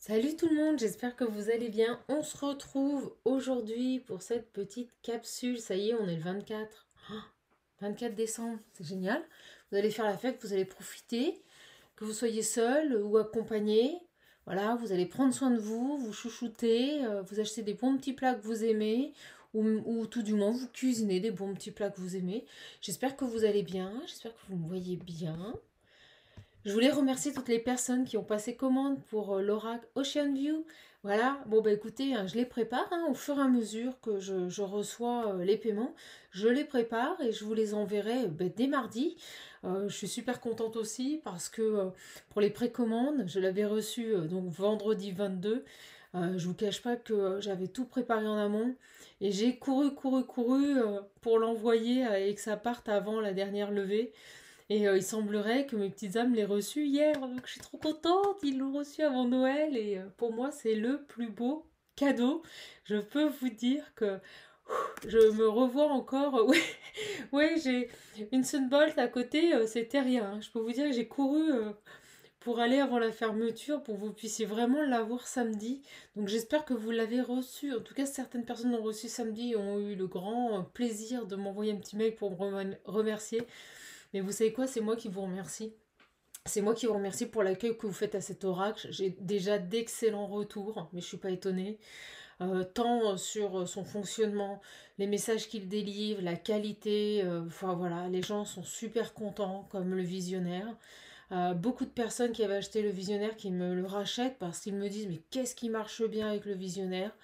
Salut tout le monde, j'espère que vous allez bien. On se retrouve aujourd'hui pour cette petite capsule. Ça y est, on est le 24. 24 décembre, c'est génial. Vous allez faire la fête, vous allez profiter, que vous soyez seul ou accompagné. Voilà, vous allez prendre soin de vous, vous chouchouter, vous achetez des bons petits plats que vous aimez, ou tout du moins vous cuisinez des bons petits plats que vous aimez. J'espère que vous allez bien, j'espère que vous me voyez bien. Je voulais remercier toutes les personnes qui ont passé commande pour l'oracle Ocean View. Voilà, bon bah écoutez, hein, je les prépare au fur et à mesure que je reçois les paiements. Je les prépare et je vous les enverrai dès mardi. Je suis super contente aussi parce que pour les précommandes, je l'avais reçu donc vendredi 22. Je vous cache pas que j'avais tout préparé en amont et j'ai couru pour l'envoyer et que ça parte avant la dernière levée. Et il semblerait que mes petites âmes l'aient reçu hier, donc je suis trop contente, ils l'ont reçu avant Noël et pour moi c'est le plus beau cadeau. Je peux vous dire que je me revois encore, ouais, ouais j'ai une Sunbolt à côté, c'était rien. Je peux vous dire que j'ai couru pour aller avant la fermeture pour que vous puissiez vraiment l'avoir samedi. Donc j'espère que vous l'avez reçu. En tout cas, certaines personnes l'ont reçu samedi et ont eu le grand plaisir de m'envoyer un petit mail pour me remercier. Mais vous savez quoi, c'est moi qui vous remercie. C'est moi qui vous remercie pour l'accueil que vous faites à cet oracle. J'ai déjà d'excellents retours, mais je ne suis pas étonnée. Tant sur son fonctionnement, les messages qu'il délivre, la qualité, enfin voilà, les gens sont super contents, comme le visionnaire. Beaucoup de personnes qui avaient acheté le visionnaire qui me le rachètent parce qu'ils me disent mais qu'est-ce qui marche bien avec le visionnaire.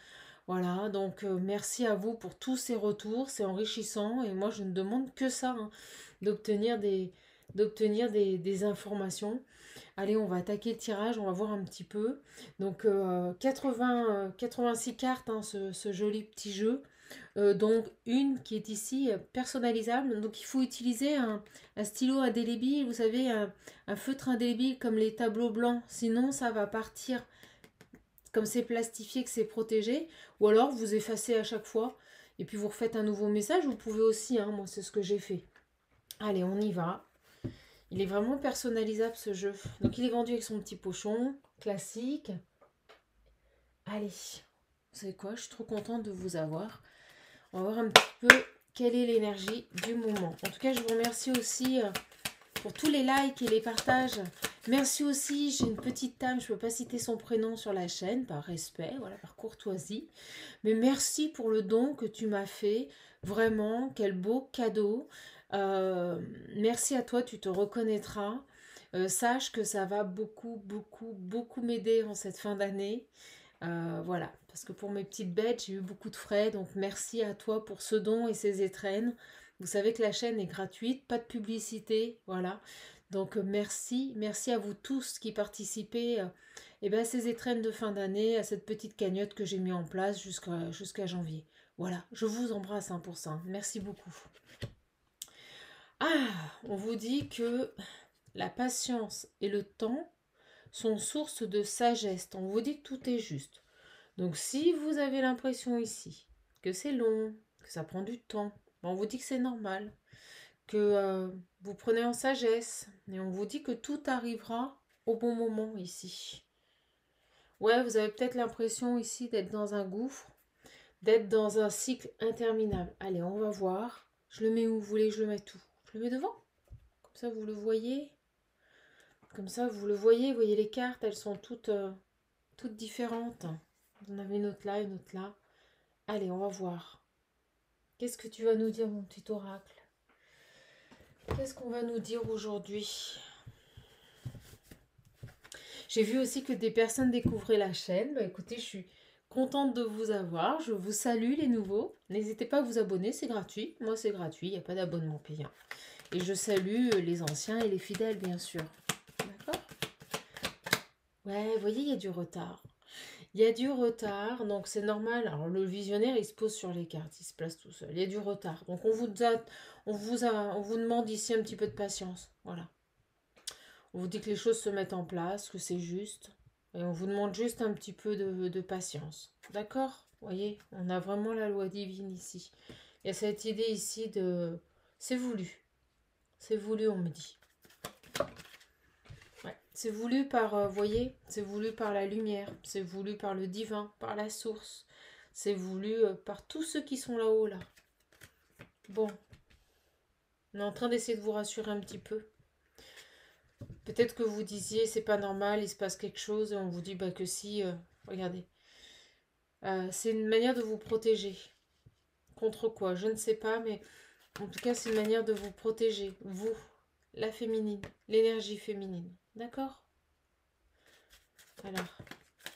Voilà, donc merci à vous pour tous ces retours, c'est enrichissant et moi je ne demande que ça, hein, d'obtenir des informations. Allez, on va attaquer le tirage, on va voir un petit peu. Donc 86 cartes, hein, ce joli petit jeu. Donc une qui est ici personnalisable. Donc il faut utiliser un stylo indélébile, vous savez, un feutre indélébile comme les tableaux blancs. Sinon ça va partir comme c'est plastifié, que c'est protégé. Ou alors vous effacez à chaque fois. Et puis vous refaites un nouveau message. Vous pouvez aussi, hein, moi c'est ce que j'ai fait. Allez, on y va. Il est vraiment personnalisable ce jeu. Donc il est vendu avec son petit pochon, classique. Allez, vous savez quoi, je suis trop contente de vous avoir. On va voir un petit peu quelle est l'énergie du moment. En tout cas, je vous remercie aussi pour tous les likes et les partages. Merci aussi, j'ai une petite dame, je ne peux pas citer son prénom sur la chaîne, par respect, voilà, par courtoisie. Mais merci pour le don que tu m'as fait. Vraiment, quel beau cadeau. Merci à toi, tu te reconnaîtras. Sache que ça va beaucoup m'aider en cette fin d'année. Voilà, parce que pour mes petites bêtes, j'ai eu beaucoup de frais. Donc merci à toi pour ce don et ces étrennes. Vous savez que la chaîne est gratuite, pas de publicité. Voilà. Donc merci à vous tous qui participez à ces étrennes de fin d'année, à cette petite cagnotte que j'ai mis en place jusqu'à janvier. Voilà, je vous embrasse pour ça. Merci beaucoup. Ah, on vous dit que la patience et le temps sont source de sagesse. On vous dit que tout est juste. Donc si vous avez l'impression ici que c'est long, que ça prend du temps, on vous dit que c'est normal, que vous prenez en sagesse, et on vous dit que tout arrivera au bon moment ici. Ouais, vous avez peut-être l'impression ici d'être dans un gouffre, d'être dans un cycle interminable. Allez, on va voir. Je le mets où vous voulez que je le mette où? Je le mets devant. Comme ça, vous le voyez. Comme ça, vous le voyez. Vous voyez les cartes, elles sont toutes différentes. Vous en avez une autre là, une autre là. Allez, on va voir. Qu'est-ce que tu vas nous dire, mon petit oracle? Qu'est-ce qu'on va nous dire aujourd'hui? J'ai vu aussi que des personnes découvraient la chaîne. Bah, écoutez, je suis contente de vous avoir. Je vous salue les nouveaux. N'hésitez pas à vous abonner, c'est gratuit. Moi, c'est gratuit, il n'y a pas d'abonnement payant. Et je salue les anciens et les fidèles, bien sûr. D'accord? Ouais, vous voyez, il y a du retard. Il y a du retard, donc c'est normal. Alors le visionnaire, il se pose sur les cartes, il se place tout seul. Il y a du retard. Donc on vous demande ici un petit peu de patience. Voilà. On vous dit que les choses se mettent en place, que c'est juste. Et on vous demande juste un petit peu de patience. D'accord? Vous voyez, on a vraiment la loi divine ici. Il y a cette idée ici de... C'est voulu. C'est voulu, on me dit. Ouais, C'est voulu par, vous voyez, c'est voulu par la lumière, c'est voulu par le divin, par la source. C'est voulu par tous ceux qui sont là-haut, là. Bon, on est en train d'essayer de vous rassurer un petit peu. Peut-être que vous disiez, c'est pas normal, il se passe quelque chose, et on vous dit bah, que si, regardez. C'est une manière de vous protéger. Contre quoi? Je ne sais pas, mais en tout cas, c'est une manière de vous protéger. Vous, la féminine, l'énergie féminine. D'accord? Alors,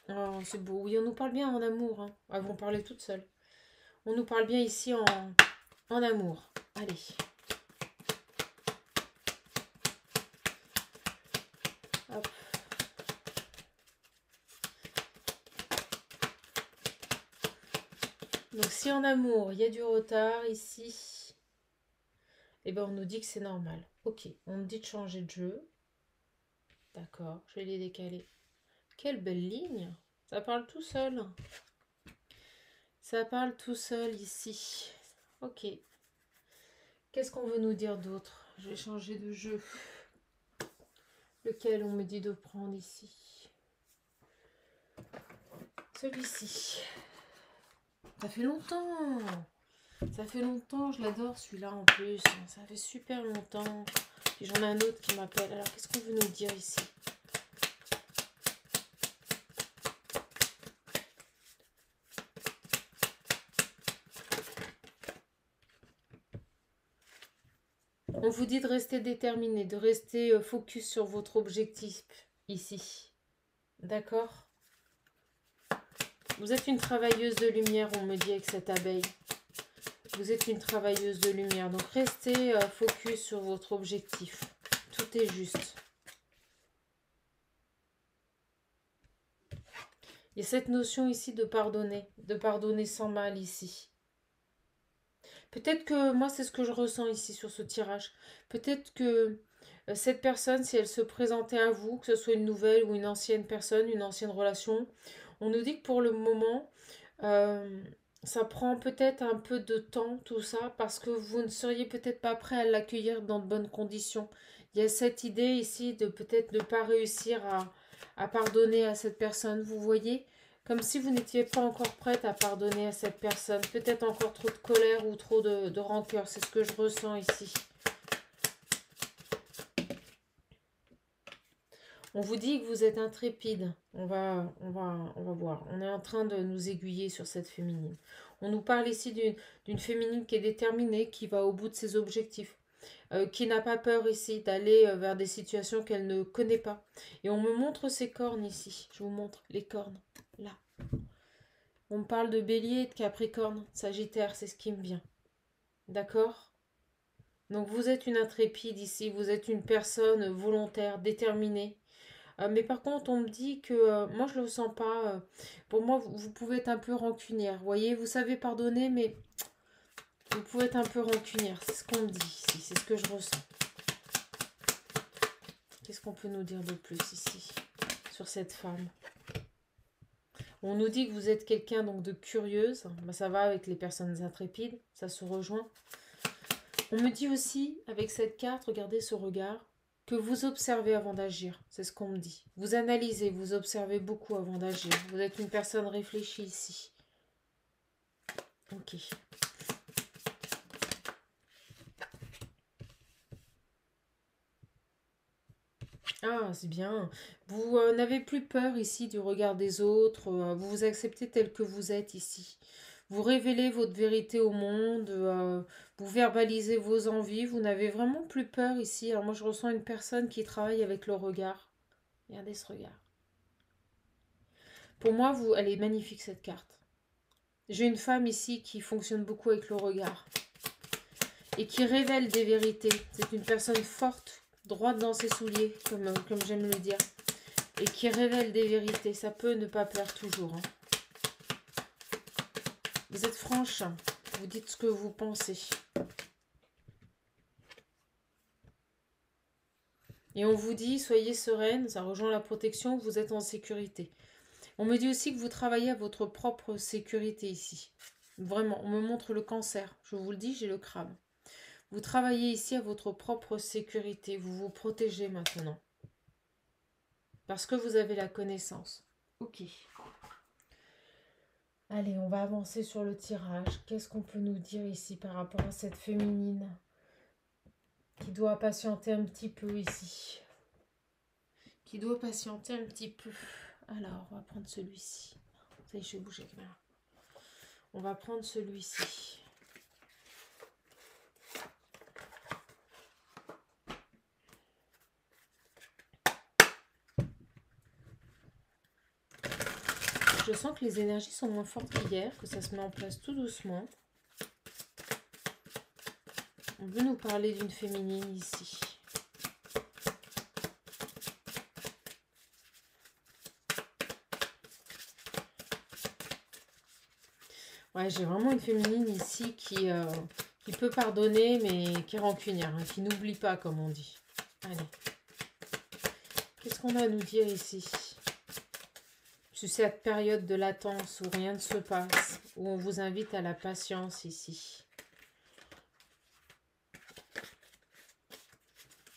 oh, c'est beau. Oui, on nous parle bien en amour. Hein. Elles vont parler toutes seules. On nous parle bien ici en amour. Allez. Hop. Donc, si en amour, il y a du retard ici, eh ben, on nous dit que c'est normal. Ok, on me dit de changer de jeu. D'accord, je vais les décaler. Quelle belle ligne. Ça parle tout seul. Ça parle tout seul ici. Ok. Qu'est-ce qu'on veut nous dire d'autre? Je vais changer de jeu. Lequel on me dit de prendre ici? Celui-ci. Ça fait longtemps. Ça fait longtemps, je l'adore celui-là en plus. Ça fait super longtemps. Puis j'en ai un autre qui m'appelle. Alors qu'est-ce qu'on veut nous dire ici? On vous dit de rester déterminé, de rester focus sur votre objectif ici. D'accord? Vous êtes une travailleuse de lumière, on me dit avec cette abeille. Vous êtes une travailleuse de lumière. Donc restez focus sur votre objectif. Tout est juste. Il y a cette notion ici de pardonner sans mal ici. Peut-être que moi, c'est ce que je ressens ici sur ce tirage. Peut-être que cette personne, si elle se présentait à vous, que ce soit une nouvelle ou une ancienne personne, une ancienne relation, on nous dit que pour le moment, ça prend peut-être un peu de temps, tout ça, parce que vous ne seriez peut-être pas prêt à l'accueillir dans de bonnes conditions. Il y a cette idée ici de peut-être ne pas réussir à pardonner à cette personne, vous voyez ? Comme si vous n'étiez pas encore prête à pardonner à cette personne. Peut-être encore trop de colère ou trop de rancœur. C'est ce que je ressens ici. On vous dit que vous êtes intrépide. On va voir. On est en train de nous aiguiller sur cette féminine. On nous parle ici d'une féminine qui est déterminée, qui va au bout de ses objectifs. Qui n'a pas peur ici d'aller vers des situations qu'elle ne connaît pas. Et on me montre ses cornes ici. Je vous montre les cornes. Là. On me parle de bélier, de capricorne, sagittaire, c'est ce qui me vient. D'accord? Donc vous êtes une intrépide ici, vous êtes une personne volontaire, déterminée. Mais par contre, on me dit que, moi je ne le sens pas, pour moi vous pouvez être un peu rancunière. Vous voyez, vous savez pardonner, mais vous pouvez être un peu rancunière. C'est ce qu'on me dit ici, c'est ce que je ressens. Qu'est-ce qu'on peut nous dire de plus ici, sur cette femme? On nous dit que vous êtes quelqu'un donc de curieuse. Ben, ça va avec les personnes intrépides, ça se rejoint. On me dit aussi, avec cette carte, regardez ce regard, que vous observez avant d'agir. C'est ce qu'on me dit. Vous analysez, vous observez beaucoup avant d'agir. Vous êtes une personne réfléchie ici. Ok. Ah, c'est bien. Vous n'avez plus peur ici du regard des autres. Vous vous acceptez tel que vous êtes ici. Vous révélez votre vérité au monde. Vous verbalisez vos envies. Vous n'avez vraiment plus peur ici. Alors moi, je ressens une personne qui travaille avec le regard. Regardez ce regard. Pour moi, elle est magnifique cette carte. J'ai une femme ici qui fonctionne beaucoup avec le regard. Et qui révèle des vérités. C'est une personne forte, droite dans ses souliers, comme j'aime le dire. Et qui révèle des vérités. Ça peut ne pas plaire toujours. Hein. Vous êtes franche. Vous dites ce que vous pensez. Et on vous dit, soyez sereine. Ça rejoint la protection. Vous êtes en sécurité. On me dit aussi que vous travaillez à votre propre sécurité ici. Vraiment, on me montre le cancer. Je vous le dis, j'ai le crabe. Vous travaillez ici à votre propre sécurité. Vous vous protégez maintenant. Parce que vous avez la connaissance. Ok. Allez, on va avancer sur le tirage. Qu'est-ce qu'on peut nous dire ici par rapport à cette féminine qui doit patienter un petit peu ici? Qui doit patienter un petit peu. Alors, on va prendre celui-ci. Ça y est, je vais bouger. On va prendre celui-ci. Je sens que les énergies sont moins fortes qu'hier, que ça se met en place tout doucement. On veut nous parler d'une féminine ici. Ouais, j'ai vraiment une féminine ici qui peut pardonner, mais qui est rancunière, hein, qui n'oublie pas, comme on dit. Allez. Qu'est-ce qu'on a à nous dire ici? C'est cette période de latence où rien ne se passe, où on vous invite à la patience ici.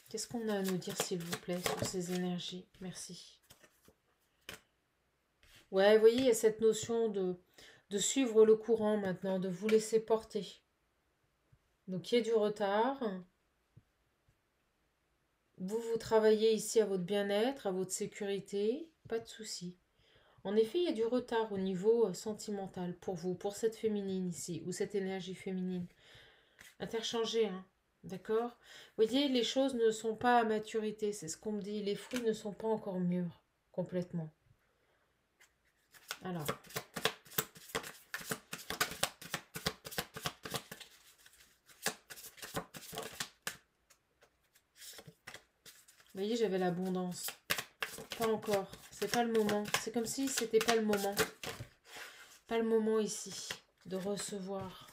Qu'est-ce qu'on a à nous dire, s'il vous plaît, sur ces énergies? Merci. Ouais, vous voyez, il y a cette notion de suivre le courant maintenant, de vous laisser porter. Donc, il y a du retard. Vous travaillez ici à votre bien-être, à votre sécurité, pas de souci. En effet, il y a du retard au niveau sentimental pour vous, pour cette féminine ici, ou cette énergie féminine. Interchangez, hein, d'accord? Vous voyez, les choses ne sont pas à maturité, c'est ce qu'on me dit. Les fruits ne sont pas encore mûrs, complètement. Alors. Vous voyez, j'avais l'abondance. Pas encore. C'est pas le moment. C'est comme si c'était pas le moment. Pas le moment ici de recevoir.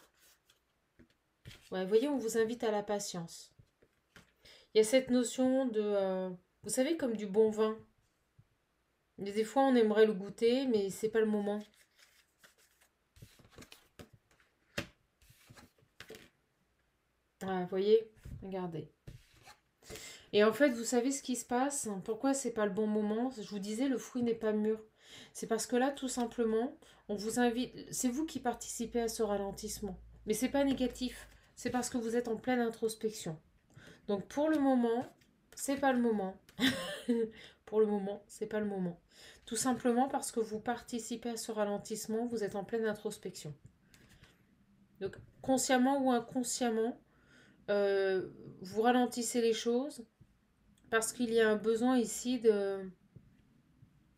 Ouais, vous voyez, on vous invite à la patience. Il y a cette notion de... vous savez, comme du bon vin. Mais des fois, on aimerait le goûter, mais c'est pas le moment. Ouais, vous voyez, regardez. Et en fait, vous savez ce qui se passe? Pourquoi c'est pas le bon moment? Je vous disais, le fruit n'est pas mûr. C'est parce que là, tout simplement, on vous invite... C'est vous qui participez à ce ralentissement. Mais c'est pas négatif. C'est parce que vous êtes en pleine introspection. Donc, pour le moment, c'est pas le moment. Pour le moment, c'est pas le moment. Tout simplement parce que vous participez à ce ralentissement, vous êtes en pleine introspection. Donc, consciemment ou inconsciemment, vous ralentissez les choses parce qu'il y a un besoin ici de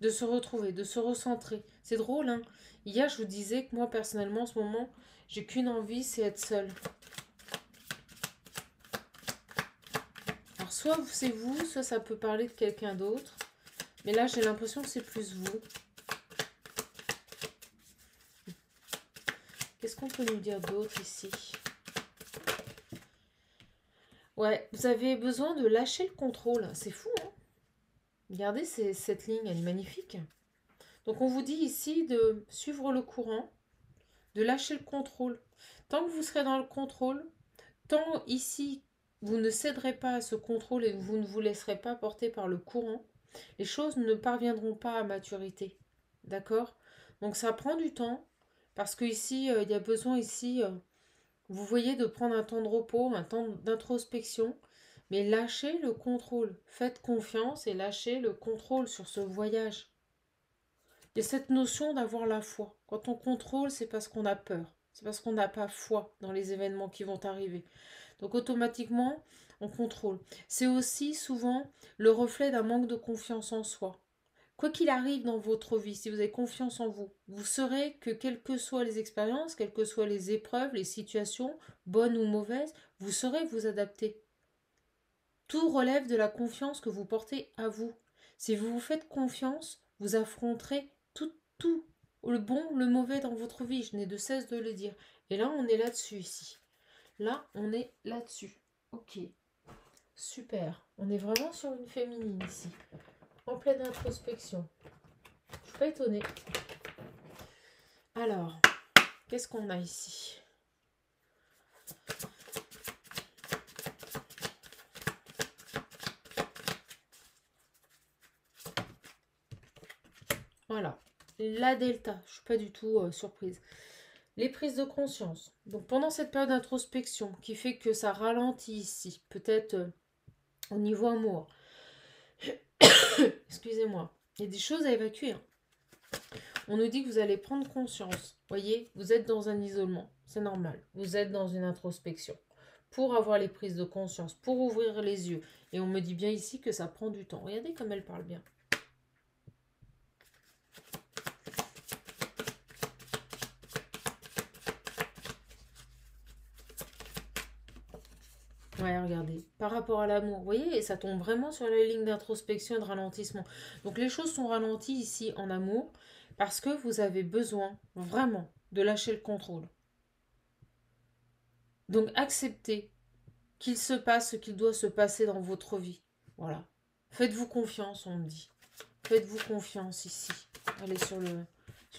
se retrouver, de se recentrer. C'est drôle, hein? Hier, je vous disais que moi, personnellement, en ce moment, j'ai qu'une envie, c'est être seule. Alors, soit c'est vous, soit ça peut parler de quelqu'un d'autre. Mais là, j'ai l'impression que c'est plus vous. Qu'est-ce qu'on peut nous dire d'autre ici? Ouais, vous avez besoin de lâcher le contrôle. C'est fou, hein? Regardez, cette ligne, elle est magnifique. Donc, on vous dit ici de suivre le courant, de lâcher le contrôle. Tant que vous serez dans le contrôle, tant ici, vous ne céderez pas à ce contrôle et vous ne vous laisserez pas porter par le courant, les choses ne parviendront pas à maturité. D'accord? Donc, ça prend du temps parce qu'ici, il y a besoin ici... vous voyez, de prendre un temps de repos, un temps d'introspection, mais lâchez le contrôle. Faites confiance et lâchez le contrôle sur ce voyage. Il y a cette notion d'avoir la foi. Quand on contrôle, c'est parce qu'on a peur. C'est parce qu'on n'a pas foi dans les événements qui vont arriver. Donc automatiquement, on contrôle. C'est aussi souvent le reflet d'un manque de confiance en soi. Quoi qu'il arrive dans votre vie, si vous avez confiance en vous, vous saurez que quelles que soient les expériences, quelles que soient les épreuves, les situations, bonnes ou mauvaises, vous saurez vous adapter. Tout relève de la confiance que vous portez à vous. Si vous vous faites confiance, vous affronterez tout, le bon, le mauvais dans votre vie. Je n'ai de cesse de le dire. Et là, on est là-dessus ici. Là, on est là-dessus. Ok. Super. On est vraiment sur une féminine ici. En pleine introspection. Je suis pas étonnée. Alors, qu'est-ce qu'on a ici? Voilà. La delta, je ne suis pas du tout surprise. Les prises de conscience. Donc pendant cette période d'introspection qui fait que ça ralentit ici, peut-être au niveau amour. Excusez-moi. Il y a des choses à évacuer. Hein. On nous dit que vous allez prendre conscience. Voyez, vous êtes dans un isolement. C'est normal. Vous êtes dans une introspection. Pour avoir les prises de conscience, pour ouvrir les yeux. Et on me dit bien ici que ça prend du temps. Regardez comme elle parle bien. Ouais, regardez, par rapport à l'amour, vous voyez, et ça tombe vraiment sur la ligne d'introspection et de ralentissement. Donc les choses sont ralenties ici en amour parce que vous avez besoin vraiment de lâcher le contrôle. Donc acceptez qu'il se passe ce qu'il doit se passer dans votre vie. Voilà. Faites-vous confiance, on me dit. Faites-vous confiance ici. Allez sur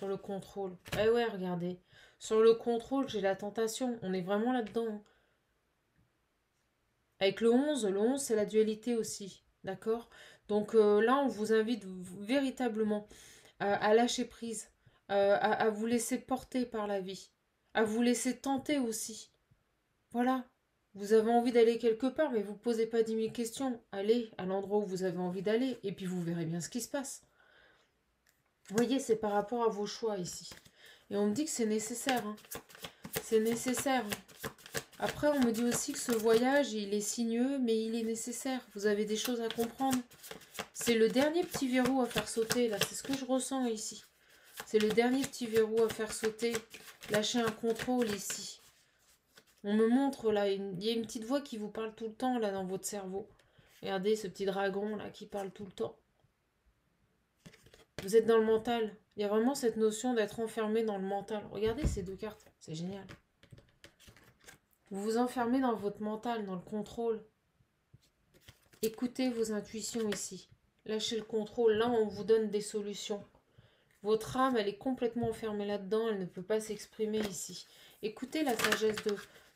le contrôle. Eh ouais, regardez. Sur le contrôle, j'ai la tentation. On est vraiment là-dedans. Hein. Avec le 11 c'est la dualité aussi, d'accord? Donc là, on vous invite véritablement à lâcher prise, à vous laisser porter par la vie, à vous laisser tenter aussi. Voilà, vous avez envie d'aller quelque part, mais vous ne posez pas 10 000 questions. Allez à l'endroit où vous avez envie d'aller, et puis vous verrez bien ce qui se passe. Vous voyez, c'est par rapport à vos choix ici. Et on me dit que c'est nécessaire. Hein. C'est nécessaire. Après, on me dit aussi que ce voyage, il est sinueux, mais il est nécessaire. Vous avez des choses à comprendre. C'est le dernier petit verrou à faire sauter, là. C'est ce que je ressens ici. C'est le dernier petit verrou à faire sauter. Lâchez un contrôle ici. On me montre, là, il y a une petite voix qui vous parle tout le temps, là, dans votre cerveau. Regardez ce petit dragon, là, qui parle tout le temps. Vous êtes dans le mental. Il y a vraiment cette notion d'être enfermé dans le mental. Regardez ces deux cartes. C'est génial. Vous vous enfermez dans votre mental, dans le contrôle. Écoutez vos intuitions ici. Lâchez le contrôle. Là, on vous donne des solutions. Votre âme, elle est complètement enfermée là-dedans. Elle ne peut pas s'exprimer ici. Écoutez la sagesse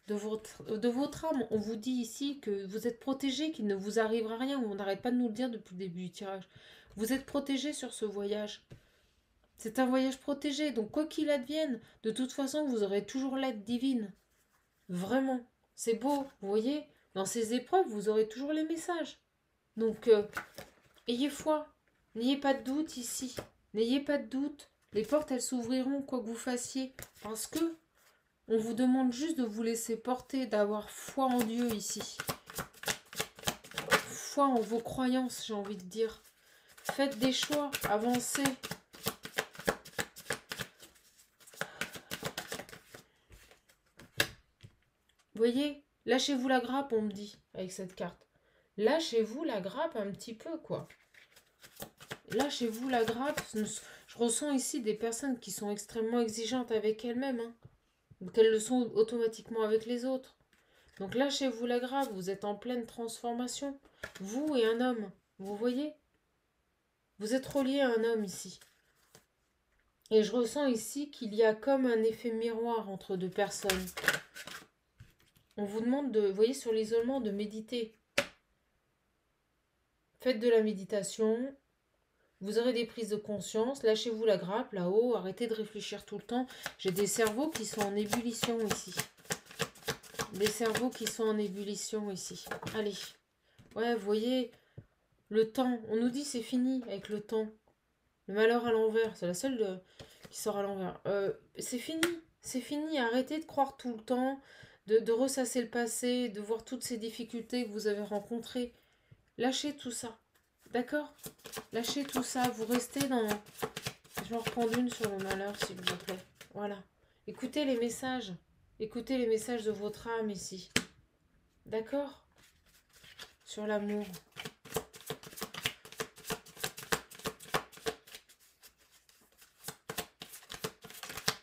de votre âme. On vous dit ici que vous êtes protégé, qu'il ne vous arrivera rien. On n'arrête pas de nous le dire depuis le début du tirage. Vous êtes protégé sur ce voyage. C'est un voyage protégé. Donc, quoi qu'il advienne, de toute façon, vous aurez toujours l'aide divine. Vraiment, c'est beau, vous voyez, dans ces épreuves, vous aurez toujours les messages. Donc, ayez foi, n'ayez pas de doute ici, n'ayez pas de doute. Les portes, elles s'ouvriront, quoi que vous fassiez, parce que on vous demande juste de vous laisser porter, d'avoir foi en Dieu ici. Foi en vos croyances, j'ai envie de dire. Faites des choix, avancez. Vous voyez, lâchez-vous la grappe, on me dit, avec cette carte. Lâchez-vous la grappe un petit peu, quoi. Lâchez-vous la grappe. Je ressens ici des personnes qui sont extrêmement exigeantes avec elles-mêmes. Hein. Donc elles le sont automatiquement avec les autres. Donc lâchez-vous la grappe, vous êtes en pleine transformation. Vous et un homme, vous voyez? Vous êtes reliés à un homme ici. Et je ressens ici qu'il y a comme un effet miroir entre deux personnes. On vous demande de, vous voyez, sur l'isolement, de méditer. Faites de la méditation. Vous aurez des prises de conscience. Lâchez-vous la grappe là-haut. Arrêtez de réfléchir tout le temps. J'ai des cerveaux qui sont en ébullition ici. Des cerveaux qui sont en ébullition ici. Allez. Ouais, vous voyez, le temps. On nous dit c'est fini avec le temps. Le malheur à l'envers. C'est la seule qui sort à l'envers. C'est fini. C'est fini. Arrêtez de croire tout le temps. De ressasser le passé. De voir toutes ces difficultés que vous avez rencontrées. Lâchez tout ça. D'accord? Lâchez tout ça. Vous restez dans... Je vais en reprendre une sur le malheur, s'il vous plaît. Voilà. Écoutez les messages. Écoutez les messages de votre âme ici. D'accord? Sur l'amour.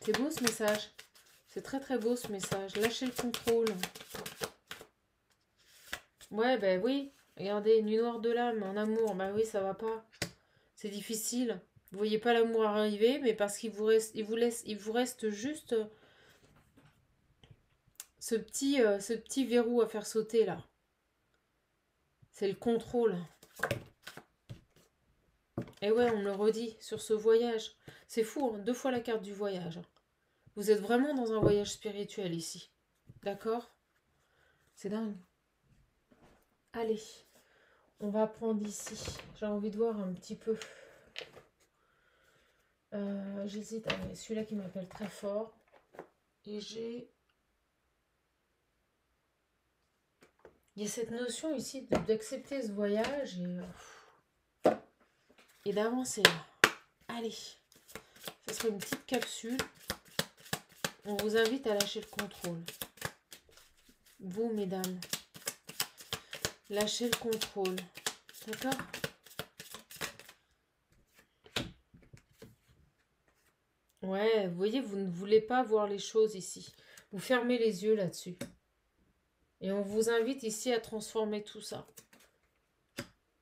C'est beau ce message. C'est très très beau ce message. Lâchez le contrôle. Ouais, ben oui. Regardez, nuit noire de l'âme, en amour. Ben oui, ça va pas. C'est difficile. Vous voyez pas l'amour arriver, mais parce qu'il vous reste, il vous reste juste ce petit verrou à faire sauter là. C'est le contrôle. Et ouais, on me le redit sur ce voyage. C'est fou, hein, 2 fois la carte du voyage. Vous êtes vraiment dans un voyage spirituel ici. D'accord? C'est dingue. Allez, on va prendre ici. J'ai envie de voir un petit peu. J'hésite. Ah, celui-là qui m'appelle très fort. Et j'ai... Il y a cette notion ici d'accepter ce voyage et d'avancer là. Allez, ça sera une petite capsule. On vous invite à lâcher le contrôle. Vous, mesdames, lâchez le contrôle. D'accord? Ouais, vous voyez, vous ne voulez pas voir les choses ici. Vous fermez les yeux là-dessus. Et on vous invite ici à transformer tout ça.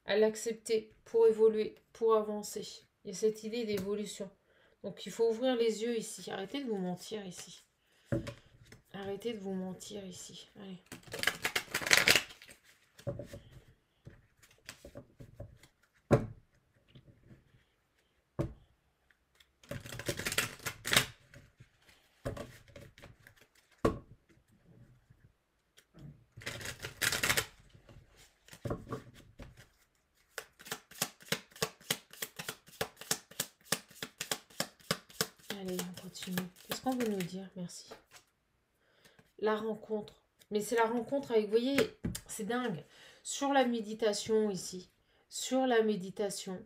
À l'accepter pour évoluer, pour avancer. Il y a cette idée d'évolution. Donc il faut ouvrir les yeux ici. Arrêtez de vous mentir ici. Arrêtez de vous mentir ici. Allez. Allez, on continue. Qu'est-ce qu'on veut nous dire? Merci. La rencontre. Mais c'est la rencontre avec, vous voyez, c'est dingue. Sur la méditation ici, sur la méditation,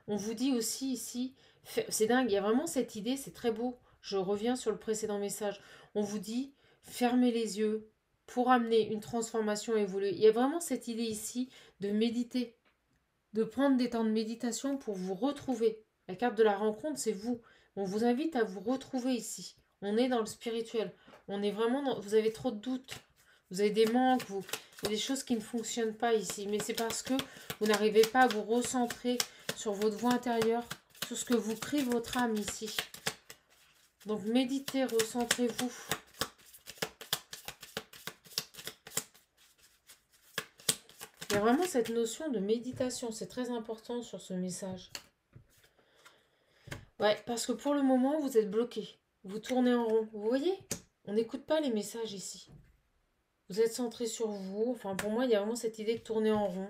on vous dit aussi ici, c'est dingue, il y a vraiment cette idée, c'est très beau. Je reviens sur le précédent message. On vous dit, fermez les yeux pour amener une transformation évoluée. Il y a vraiment cette idée ici de méditer, de prendre des temps de méditation pour vous retrouver. La carte de la rencontre, c'est vous. On vous invite à vous retrouver ici. On est dans le spirituel. On est vraiment dans... Vous avez trop de doutes. Vous avez des manques. Il y a des choses qui ne fonctionnent pas ici. Mais c'est parce que vous n'arrivez pas à vous recentrer sur votre voix intérieure, sur ce que vous crie votre âme ici. Donc méditez, recentrez-vous. Il y a vraiment cette notion de méditation. C'est très important sur ce message. Ouais, parce que pour le moment, vous êtes bloqué. Vous tournez en rond. Vous voyez? On n'écoute pas les messages ici. Vous êtes centré sur vous. Enfin, pour moi, il y a vraiment cette idée de tourner en rond,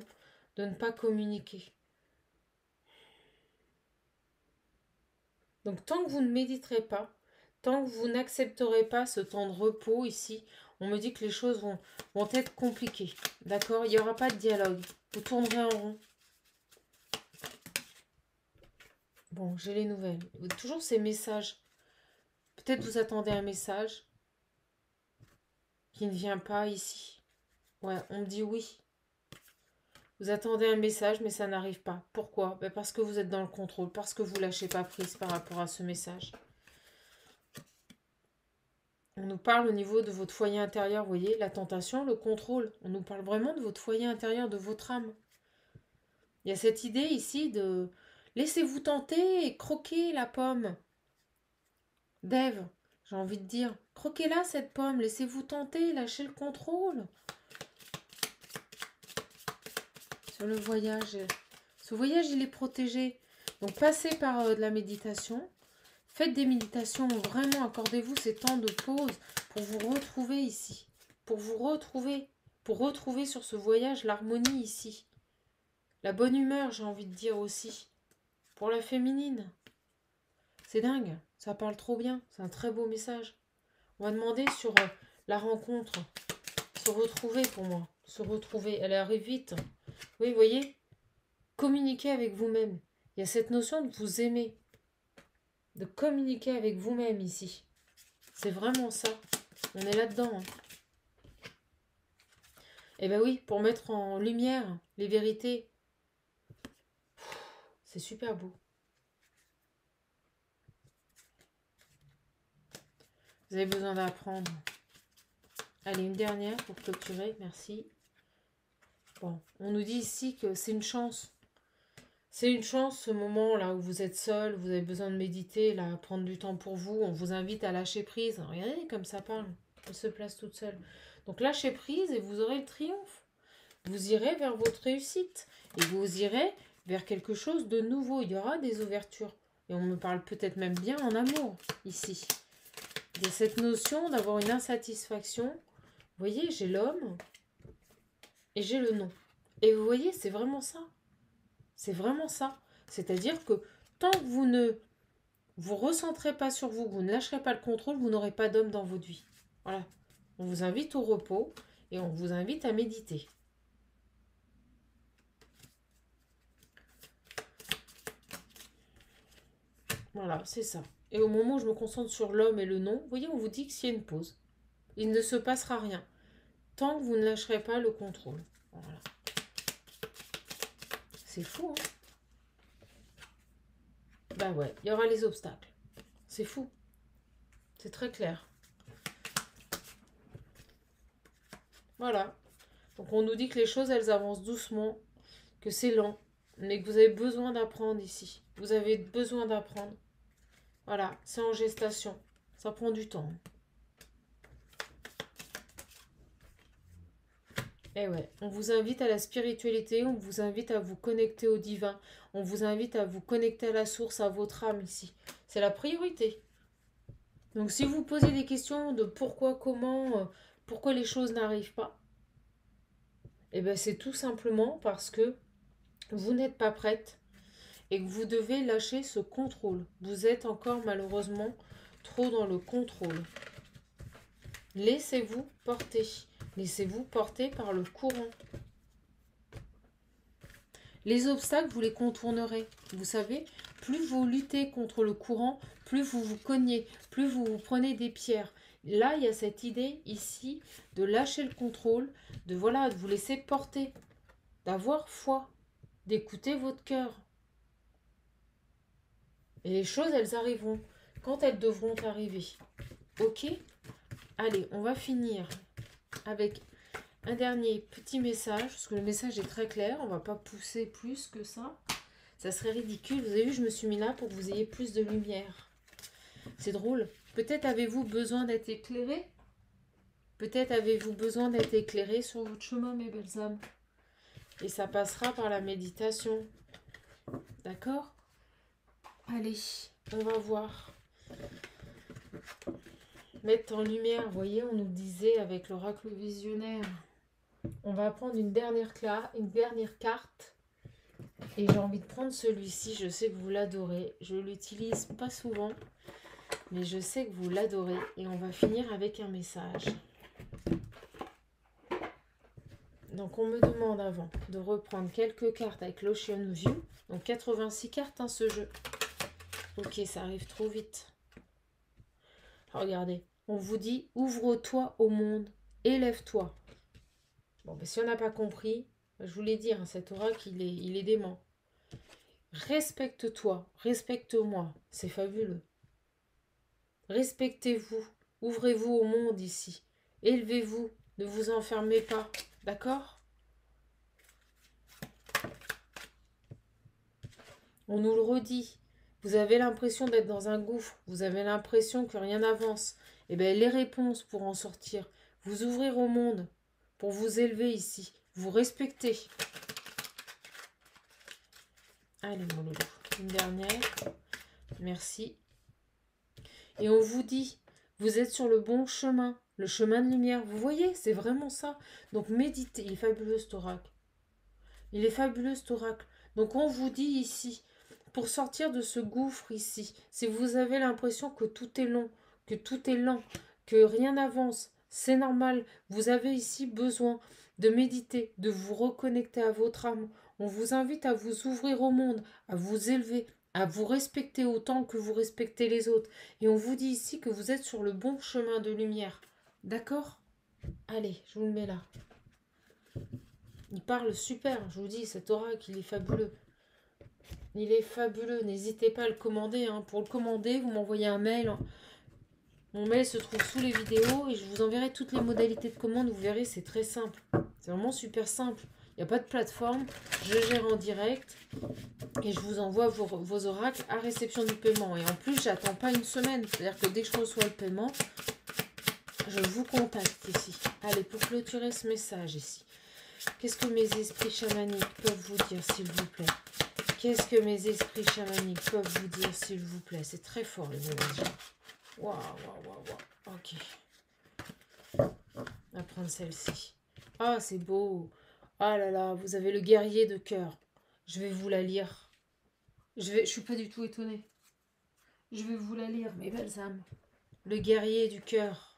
de ne pas communiquer. Donc, tant que vous ne méditerez pas, tant que vous n'accepterez pas ce temps de repos ici, on me dit que les choses vont être compliquées. D'accord? Il n'y aura pas de dialogue. Vous tournerez en rond. Bon, j'ai les nouvelles. Toujours ces messages. Peut-être vous attendez un message qui ne vient pas ici. Ouais, on me dit oui. Vous attendez un message, mais ça n'arrive pas. Pourquoi? Ben parce que vous êtes dans le contrôle, parce que vous ne lâchez pas prise par rapport à ce message. On nous parle au niveau de votre foyer intérieur, vous voyez, la tentation, le contrôle. On nous parle vraiment de votre foyer intérieur, de votre âme. Il y a cette idée ici de laissez-vous tenter et croquez la pomme. Dave, j'ai envie de dire, croquez-la cette pomme, laissez-vous tenter, lâchez le contrôle. Sur le voyage, ce voyage il est protégé. Donc passez par de la méditation. Faites des méditations, vraiment accordez-vous ces temps de pause pour vous retrouver ici. Pour retrouver sur ce voyage l'harmonie ici. La bonne humeur, j'ai envie de dire aussi. Pour la féminine. C'est dingue, ça parle trop bien, c'est un très beau message. On va demander sur la rencontre, se retrouver pour moi, se retrouver, elle arrive vite. Oui, vous voyez, communiquer avec vous-même. Il y a cette notion de vous aimer, de communiquer avec vous-même ici. C'est vraiment ça, on est là-dedans. Hein. Et ben oui, pour mettre en lumière les vérités, c'est super beau. Vous avez besoin d'apprendre. Allez, une dernière pour clôturer, merci. Bon, on nous dit ici que c'est une chance. C'est une chance ce moment-là où vous êtes seul, vous avez besoin de méditer, là, prendre du temps pour vous. On vous invite à lâcher prise. Regardez comme ça parle. Elle se place toute seule. Donc lâchez prise et vous aurez le triomphe. Vous irez vers votre réussite. Et vous irez vers quelque chose de nouveau. Il y aura des ouvertures. Et on me parle peut-être même bien en amour, ici. Il y a cette notion d'avoir une insatisfaction. Vous voyez, j'ai l'homme et j'ai le non. Et vous voyez, c'est vraiment ça. C'est vraiment ça. C'est-à-dire que tant que vous ne vous recentrez pas sur vous, que vous ne lâcherez pas le contrôle, vous n'aurez pas d'homme dans votre vie. Voilà. On vous invite au repos et on vous invite à méditer. Voilà, c'est ça. Et au moment où je me concentre sur l'homme et le non, vous voyez, on vous dit que s'il y a une pause, il ne se passera rien. Tant que vous ne lâcherez pas le contrôle. Voilà. C'est fou, hein? Bah ouais, il y aura les obstacles. C'est fou. C'est très clair. Voilà. Donc on nous dit que les choses, elles avancent doucement, que c'est lent, mais que vous avez besoin d'apprendre ici. Vous avez besoin d'apprendre. Voilà, c'est en gestation. Ça prend du temps. Eh ouais, on vous invite à la spiritualité, on vous invite à vous connecter au divin, on vous invite à vous connecter à la source, à votre âme ici. C'est la priorité. Donc si vous posez des questions de pourquoi, comment, pourquoi les choses n'arrivent pas, eh bien c'est tout simplement parce que vous n'êtes pas prête et que vous devez lâcher ce contrôle. Vous êtes encore malheureusement trop dans le contrôle. Laissez-vous porter. Laissez-vous porter par le courant. Les obstacles, vous les contournerez. Vous savez, plus vous luttez contre le courant, plus vous vous cognez, plus vous vous prenez des pierres. Là, il y a cette idée ici de lâcher le contrôle, de voilà, de vous laisser porter, d'avoir foi, d'écouter votre cœur. Et les choses, elles arriveront quand elles devront arriver. Ok ? Allez, on va finir avec un dernier petit message, parce que le message est très clair, on ne va pas pousser plus que ça. Ça serait ridicule. Vous avez vu, je me suis mis là pour que vous ayez plus de lumière. C'est drôle. Peut-être avez-vous besoin d'être éclairé. Peut-être avez-vous besoin d'être éclairé sur votre chemin, mes belles âmes. Et ça passera par la méditation. D'accord ? Allez, on va voir. Mettre en lumière, vous voyez, on nous disait avec l'oracle visionnaire. On va prendre une dernière carte. Et j'ai envie de prendre celui-ci. Je sais que vous l'adorez. Je ne l'utilise pas souvent. Mais je sais que vous l'adorez. Et on va finir avec un message. Donc on me demande avant de reprendre quelques cartes avec l'Ocean View. Donc 86 cartes, hein, ce jeu. Ok, ça arrive trop vite. Regardez. On vous dit, ouvre-toi au monde. Élève-toi. Bon, ben, si on n'a pas compris, je vous l'ai dit, hein, cet oracle, il est dément. Respecte-toi, respecte-moi, c'est fabuleux. Respectez-vous, ouvrez-vous au monde ici. Élevez-vous, ne vous enfermez pas, d'accord? On nous le redit. Vous avez l'impression d'être dans un gouffre, vous avez l'impression que rien n'avance. Eh bien, les réponses pour en sortir, vous ouvrir au monde, pour vous élever ici, vous respecter. Allez, mon loulou, une dernière. Merci. Et on vous dit, vous êtes sur le bon chemin, le chemin de lumière. Vous voyez, c'est vraiment ça. Donc, méditez. Il est fabuleux, cet oracle. Il est fabuleux, cet oracle. Donc, on vous dit ici, pour sortir de ce gouffre ici, si vous avez l'impression que tout est long, que tout est lent, que rien n'avance, c'est normal. Vous avez ici besoin de méditer, de vous reconnecter à votre âme. On vous invite à vous ouvrir au monde, à vous élever, à vous respecter autant que vous respectez les autres. Et on vous dit ici que vous êtes sur le bon chemin de lumière. D'accord? Allez, je vous le mets là. Il parle super, je vous dis, cet oracle, il est fabuleux. Il est fabuleux, n'hésitez pas à le commander. Hein. Pour le commander, vous m'envoyez un mail. Mon mail se trouve sous les vidéos et je vous enverrai toutes les modalités de commande. Vous verrez, c'est très simple. C'est vraiment super simple. Il n'y a pas de plateforme. Je gère en direct et je vous envoie vos oracles à réception du paiement. Et en plus, j'attends pas une semaine. C'est-à-dire que dès que je reçois le paiement, je vous contacte ici. Allez, pour clôturer ce message ici. Qu'est-ce que mes esprits chamaniques peuvent vous dire, s'il vous plaît? Qu'est-ce que mes esprits chamaniques peuvent vous dire, s'il vous plaît? C'est très fort, les énergies. Waouh, waouh, waouh, waouh. Ok. On va prendre celle-ci. Ah, c'est beau. Ah là là, vous avez le guerrier de cœur. Je vais vous la lire. Je suis pas du tout étonnée. Je vais vous la lire, mes belles âmes. Le guerrier du cœur.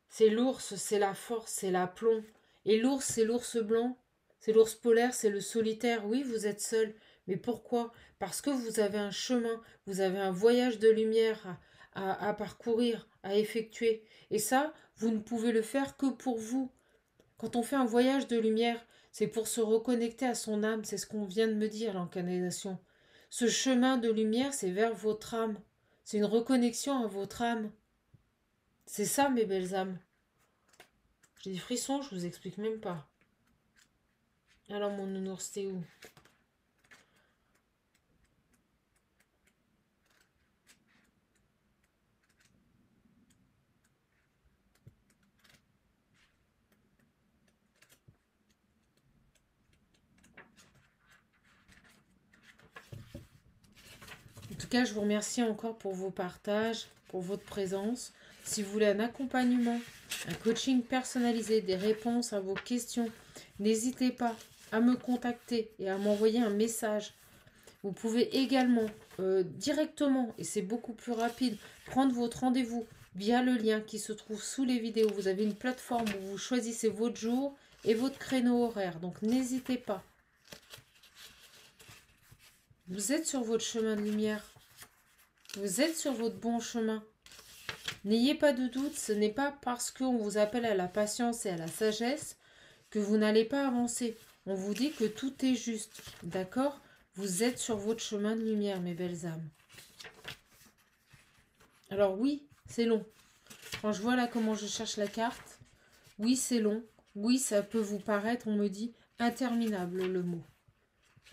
C'est l'ours, c'est la force, c'est l'aplomb. Et l'ours, c'est l'ours blanc. C'est l'ours polaire, c'est le solitaire. Oui, vous êtes seul. Mais pourquoi? Parce que vous avez un chemin, vous avez un voyage de lumière à parcourir, à effectuer. Et ça, vous ne pouvez le faire que pour vous. Quand on fait un voyage de lumière, c'est pour se reconnecter à son âme. C'est ce qu'on vient de me dire, l'encanalisation. Ce chemin de lumière, c'est vers votre âme. C'est une reconnexion à votre âme. C'est ça, mes belles âmes. J'ai des frissons, je vous explique même pas. Alors, mon nounours, t'es où? En tout cas, je vous remercie encore pour vos partages, pour votre présence. Si vous voulez un accompagnement, un coaching personnalisé, des réponses à vos questions, n'hésitez pas à me contacter et à m'envoyer un message. Vous pouvez également directement, et c'est beaucoup plus rapide, prendre votre rendez-vous via le lien qui se trouve sous les vidéos. Vous avez une plateforme où vous choisissez votre jour et votre créneau horaire. Donc n'hésitez pas. Vous êtes sur votre chemin de lumière. Vous êtes sur votre bon chemin. N'ayez pas de doute, ce n'est pas parce qu'on vous appelle à la patience et à la sagesse que vous n'allez pas avancer. On vous dit que tout est juste, d'accord? Vous êtes sur votre chemin de lumière, mes belles âmes. Alors oui, c'est long. Quand je vois là comment je cherche la carte, oui, c'est long. Oui, ça peut vous paraître, on me dit, interminable le mot.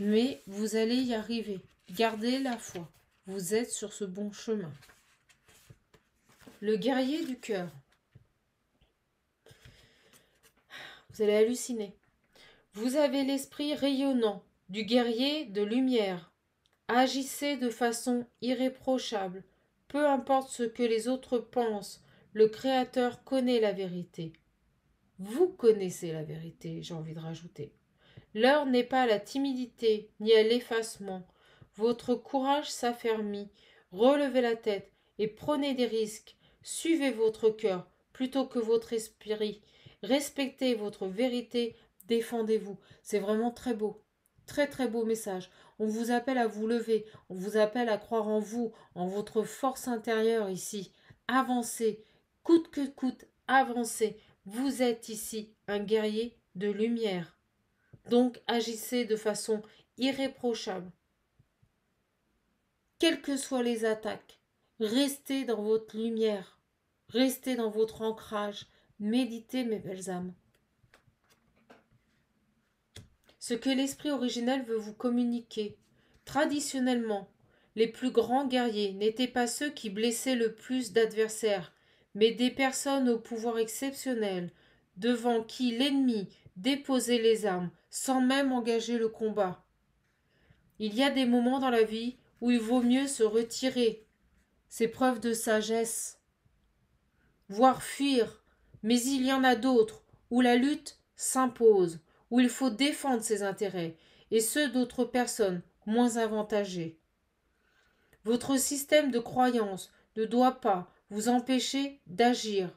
Mais vous allez y arriver. Gardez la foi. Vous êtes sur ce bon chemin. Le guerrier du cœur. Vous allez halluciner. Vous avez l'esprit rayonnant du guerrier de lumière. Agissez de façon irréprochable. Peu importe ce que les autres pensent, le Créateur connaît la vérité. Vous connaissez la vérité, j'ai envie de rajouter. L'heure n'est pas à la timidité ni à l'effacement. Votre courage s'affermit. Relevez la tête et prenez des risques. Suivez votre cœur plutôt que votre esprit. Respectez votre vérité. Défendez-vous. C'est vraiment très beau. Très très beau message. On vous appelle à vous lever. On vous appelle à croire en vous, en votre force intérieure ici. Avancez. Coûte que coûte, avancez. Vous êtes ici un guerrier de lumière. Donc agissez de façon irréprochable. Quelles que soient les attaques, restez dans votre lumière, restez dans votre ancrage, méditez mes belles âmes. Ce que l'esprit originel veut vous communiquer. Traditionnellement, les plus grands guerriers n'étaient pas ceux qui blessaient le plus d'adversaires, mais des personnes au pouvoir exceptionnel, devant qui l'ennemi déposait les armes sans même engager le combat. Il y a des moments dans la vie où il vaut mieux se retirer. C'est preuve de sagesse. Voire fuir. Mais il y en a d'autres où la lutte s'impose, où il faut défendre ses intérêts et ceux d'autres personnes moins avantagées. Votre système de croyance ne doit pas vous empêcher d'agir.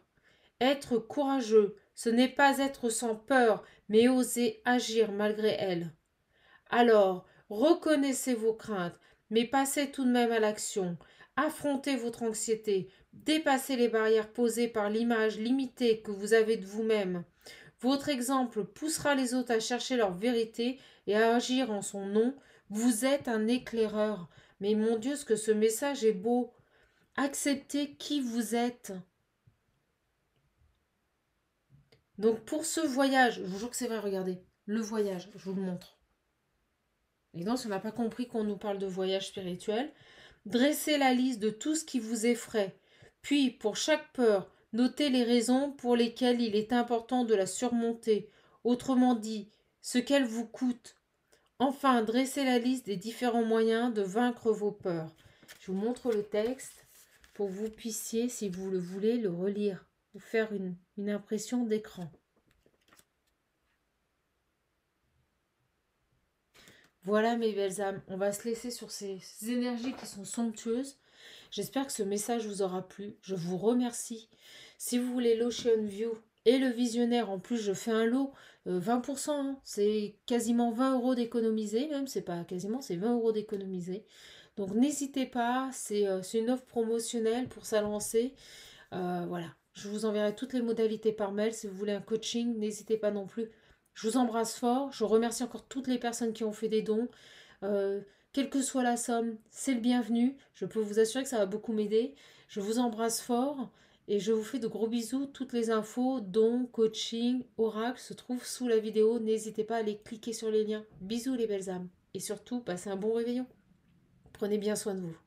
Être courageux, ce n'est pas être sans peur, mais oser agir malgré elle. Alors, reconnaissez vos craintes, mais passez tout de même à l'action. Affrontez votre anxiété, dépassez les barrières posées par l'image limitée que vous avez de vous-même. Votre exemple poussera les autres à chercher leur vérité et à agir en son nom. Vous êtes un éclaireur. Mais mon Dieu, ce que ce message est beau. Acceptez qui vous êtes. Donc pour ce voyage, je vous jure que c'est vrai, regardez, le voyage, je vous le montre. Et donc, si on n'a pas compris qu'on nous parle de voyage spirituel, dressez la liste de tout ce qui vous effraie. Puis, pour chaque peur, notez les raisons pour lesquelles il est important de la surmonter. Autrement dit, ce qu'elle vous coûte. Enfin, dressez la liste des différents moyens de vaincre vos peurs. Je vous montre le texte pour que vous puissiez, si vous le voulez, le relire, ou faire une impression d'écran. Voilà mes belles âmes, on va se laisser sur ces énergies qui sont somptueuses. J'espère que ce message vous aura plu. Je vous remercie. Si vous voulez l'Ocean View et le visionnaire, en plus je fais un lot, 20%, hein, c'est quasiment 20 € d'économiser, même c'est pas quasiment, c'est 20 € d'économiser. Donc n'hésitez pas, c'est une offre promotionnelle pour ça lancer. Voilà, je vous enverrai toutes les modalités par mail. Si vous voulez un coaching, n'hésitez pas non plus. Je vous embrasse fort. Je remercie encore toutes les personnes qui ont fait des dons. Euh, Quelle que soit la somme, c'est le bienvenu. Je peux vous assurer que ça va beaucoup m'aider. Je vous embrasse fort et je vous fais de gros bisous. Toutes les infos, dons, coaching, oracle se trouvent sous la vidéo. N'hésitez pas à aller cliquer sur les liens. Bisous les belles âmes. Et surtout, passez un bon réveillon. Prenez bien soin de vous.